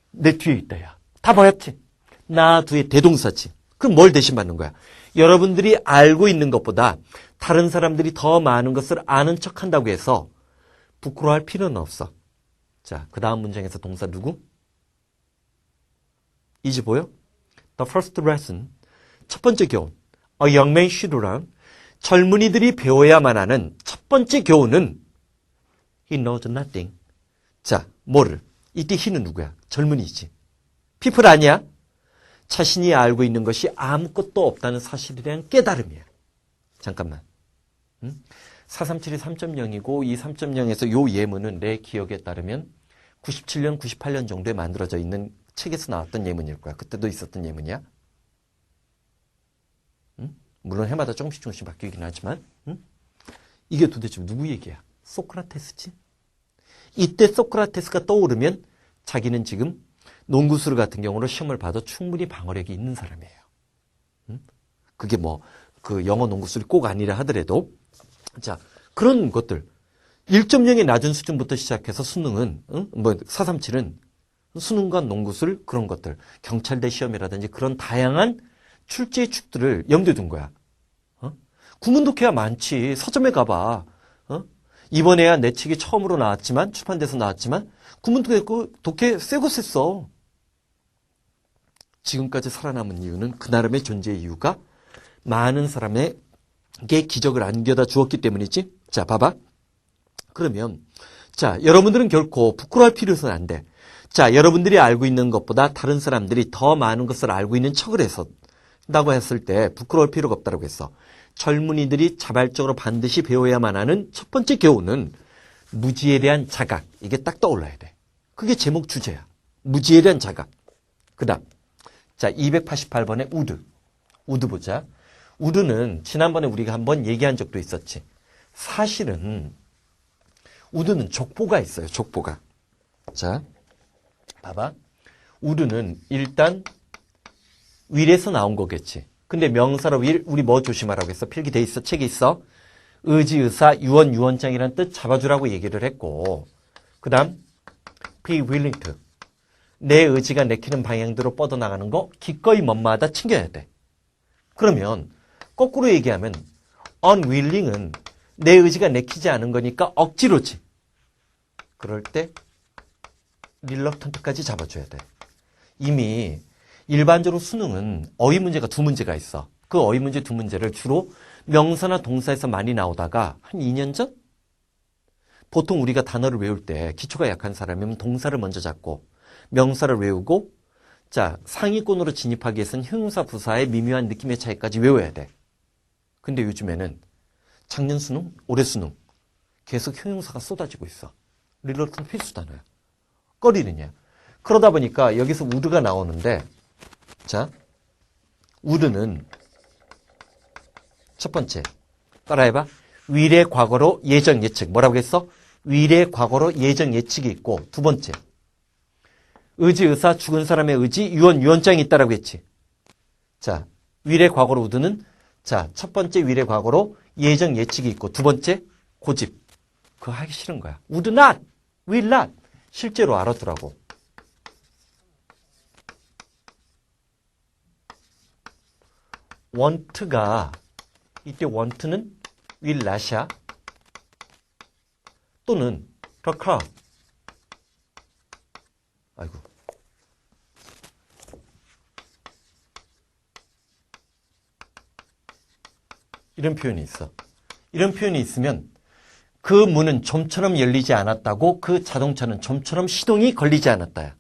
내 뒤에 있다, 야. 다 보였지? 나, 두의 대동사지. 그럼 뭘 대신 받는 거야? 여러분들이 알고 있는 것보다 다른 사람들이 더 많은 것을 아는 척 한다고 해서 부끄러워할 필요는 없어. 자, 그 다음 문장에서 동사 누구? 이제 보여? The first lesson. 첫 번째 교훈. A young man should learn. 젊은이들이 배워야만 하는 첫 번째 교훈은 He knows nothing. 자, 뭐를? 이때 he는 누구야? 젊은이지. people 아니야? 자신이 알고 있는 것이 아무것도 없다는 사실에 대한 깨달음이야. 잠깐만. 437이 3.0이고 이 3.0에서 요 예문은 내 기억에 따르면 97년, 98년 정도에 만들어져 있는 책에서 나왔던 예문일 거야. 그때도 있었던 예문이야. 물론 해마다 조금씩 바뀌긴 하지만 이게 도대체 누구 얘기야? 소크라테스지. 이때 소크라테스가 떠오르면 자기는 지금 농구술 같은 경우로 시험을 봐도 충분히 방어력이 있는 사람이에요. 그게 뭐 그 영어 농구술이 꼭 아니라 하더라도 자 그런 것들 1.0의 낮은 수준부터 시작해서 수능은 437은 수능과 농구술 그런 것들 경찰대 시험이라든지 그런 다양한 출제의 축들을 염두에 둔 거야. 구문독해야 많지. 서점에 가봐. 이번에야 내 책이 처음으로 나왔지만 출판돼서 나왔지만 구문독해 쎄고 셌어. 지금까지 살아남은 이유는 그 나름의 존재의 이유가 많은 사람에게 기적을 안겨다 주었기 때문이지. 자, 봐봐. 그러면 자, 여러분들은 결코 부끄러워할 필요는 안 돼. 자, 여러분들이 알고 있는 것보다 다른 사람들이 더 많은 것을 알고 있는 척을 해서 라고 했을 때 부끄러울 필요가 없다고 했어. 젊은이들이 자발적으로 반드시 배워야만 하는 첫 번째 교훈은 무지에 대한 자각. 이게 딱 떠올라야 돼. 그게 제목 주제야. 무지에 대한 자각. 그 다음 자 288번의 우드. 우드 보자. 우드는 지난번에 우리가 한번 얘기한 적도 있었지. 사실은 우드는 족보가 있어요. 족보가. 자 봐봐. 우드는 일단 윌에서 나온 거겠지. 근데 명사로 윌, 우리 뭐 조심하라고 했어? 필기돼 있어? 책에 있어? 의지, 의사, 유언, 유언장이라는 뜻 잡아주라고 얘기를 했고 그 다음 be willing to. 내 의지가 내키는 방향대로 뻗어나가는 거 기꺼이 먼마다 챙겨야 돼. 그러면 거꾸로 얘기하면 unwilling은 내 의지가 내키지 않은 거니까 억지로지. 그럴 때 reluctant까지 잡아줘야 돼. 이미 일반적으로 수능은 어휘 문제가 두 문제가 있어. 그 어휘 문제 두 문제를 주로 명사나 동사에서 많이 나오다가 한 2년 전? 보통 우리가 단어를 외울 때 기초가 약한 사람이면 동사를 먼저 잡고 명사를 외우고 자 상위권으로 진입하기 위해서는 형용사 부사의 미묘한 느낌의 차이까지 외워야 돼. 근데 요즘에는 작년 수능, 올해 수능 계속 형용사가 쏟아지고 있어. reluctant 필수 단어야. 꺼리느냐. 그러다 보니까 여기서 would가 나오는데 자, would는 첫 번째 따라해봐. will의 과거로 예정 예측. 뭐라고 했어? will의 과거로 예정 예측이 있고 두 번째 의지 의사 죽은 사람의 의지 유언 유언장이 있다라고 했지. 자, will의 과거로 would는 자, 첫 번째 will의 과거로 예정 예측이 있고 두 번째 고집. 그거 하기 싫은 거야. would not, will not. 실제로 알아두라고. want가 이때 want는 will not이야. 또는 recall. 아이고. 이런 표현이 있어. 이런 표현이 있으면 그 문은 좀처럼 열리지 않았다고 그 자동차는 좀처럼 시동이 걸리지 않았다야.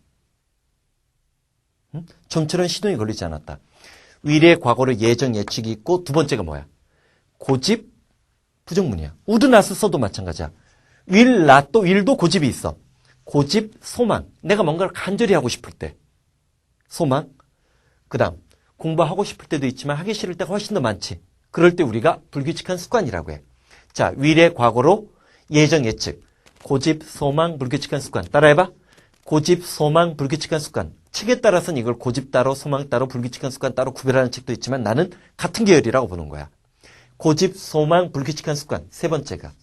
응? 좀처럼 시동이 걸리지 않았다. will의 과거로 예정 예측이 있고 두 번째가 뭐야? 고집 부정문이야. would not 써도 마찬가지야. will not도 will도 고집이 있어. 고집, 소망. 내가 뭔가를 간절히 하고 싶을 때. 소망. 그 다음 공부하고 싶을 때도 있지만 하기 싫을 때가 훨씬 더 많지. 그럴 때 우리가 불규칙한 습관이라고 해. 자, will의 과거로 예정 예측. 고집, 소망, 불규칙한 습관. 따라해봐. 고집, 소망, 불규칙한 습관. 책에 따라서는 이걸 고집 따로, 소망 따로, 불규칙한 습관 따로 구별하는 책도 있지만 나는 같은 계열이라고 보는 거야. 고집, 소망, 불규칙한 습관. 세 번째가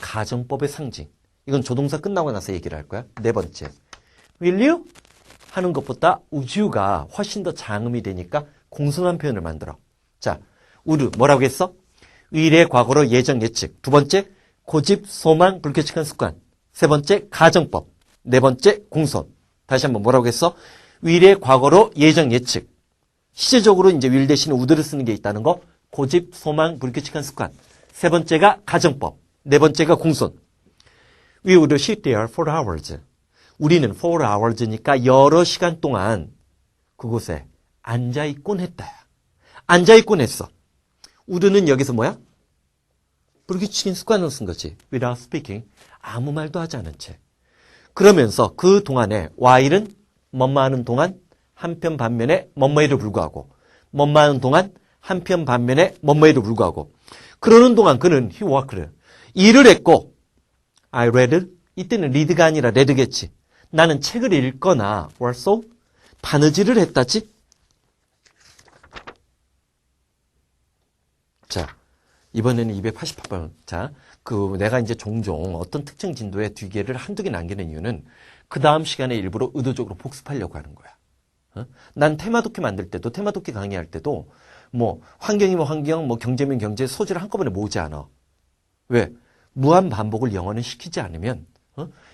가정법의 상징. 이건 조동사 끝나고 나서 얘기를 할 거야. 네 번째. will you? 하는 것보다 would you가 훨씬 더 장음이 되니까 공손한 표현을 만들어. 자, would 뭐라고 했어? will의 과거로 예정 예측. 두 번째, 고집, 소망, 불규칙한 습관. 세 번째, 가정법. 네 번째, 공손. 다시 한번 뭐라고 했어? will의 과거로 예정, 예측. 시제적으로 이제 will 대신에 would를 쓰는 게 있다는 거. 고집, 소망, 불규칙한 습관. 세 번째가 가정법. 네 번째가 공손. We would sit there for hours. 우리는 for hours니까 여러 시간 동안 그곳에 앉아있곤 했다. 앉아있곤 했어. would는 여기서 뭐야? 불규칙인 습관을 쓴 거지. Without speaking. 아무 말도 하지 않은 채. 그러면서 그 동안에 while은 뭐뭐 하는 동안 한편 반면에 뭐뭐에도 불구하고 뭐뭐 하는 동안 한편 반면에 뭐뭐에도 불구하고 그러는 동안 그는 he worked. 일을 했고 I read. 이때는 read가 아니라 read겠지. 나는 책을 읽거나 also 바느질을 했다지. 자, 이번에는 288번. 자, 내가 이제 종종 어떤 특정 진도에 뒤개를 한두 개 남기는 이유는 그 다음 시간에 일부러 의도적으로 복습하려고 하는 거야. 난 테마독기 만들 때도, 테마독기 강의할 때도, 뭐, 환경이면 환경, 뭐, 경제면 경제, 소지를 한꺼번에 모으지 않아. 왜? 무한 반복을 영어는 시키지 않으면,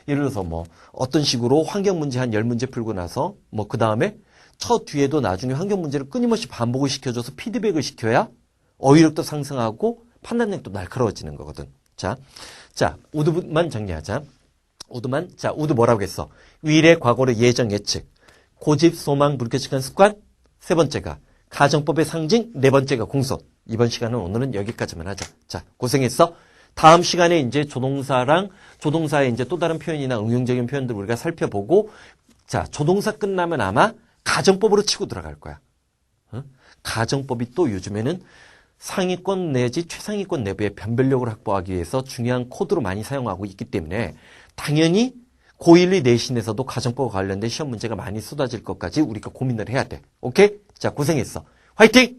예를 들어서 뭐, 어떤 식으로 환경 문제 한 10문제 풀고 나서, 뭐, 그 다음에 첫 뒤에도 나중에 환경 문제를 끊임없이 반복을 시켜줘서 피드백을 시켜야 어휘력도 상승하고 판단력도 날카로워지는 거거든. 자, 우드만 정리하자. 우드 뭐라고 했어? will의 과거로 예정, 예측. 고집, 소망, 불규칙한 습관. 세 번째가 가정법의 상징. 네 번째가 공손. 이번 시간은 오늘은 여기까지만 하자. 자, 고생했어. 다음 시간에 이제 조동사랑 조동사의 이제 또 다른 표현이나 응용적인 표현들 우리가 살펴보고, 자, 조동사 끝나면 아마 가정법으로 치고 들어갈 거야. 가정법이 또 요즘에는 상위권 내지 최상위권 내부의 변별력을 확보하기 위해서 중요한 코드로 많이 사용하고 있기 때문에 당연히 고1, 2 내신에서도 가정법과 관련된 시험 문제가 많이 쏟아질 것까지 우리가 고민을 해야 돼. 오케이? 자, 고생했어. 화이팅!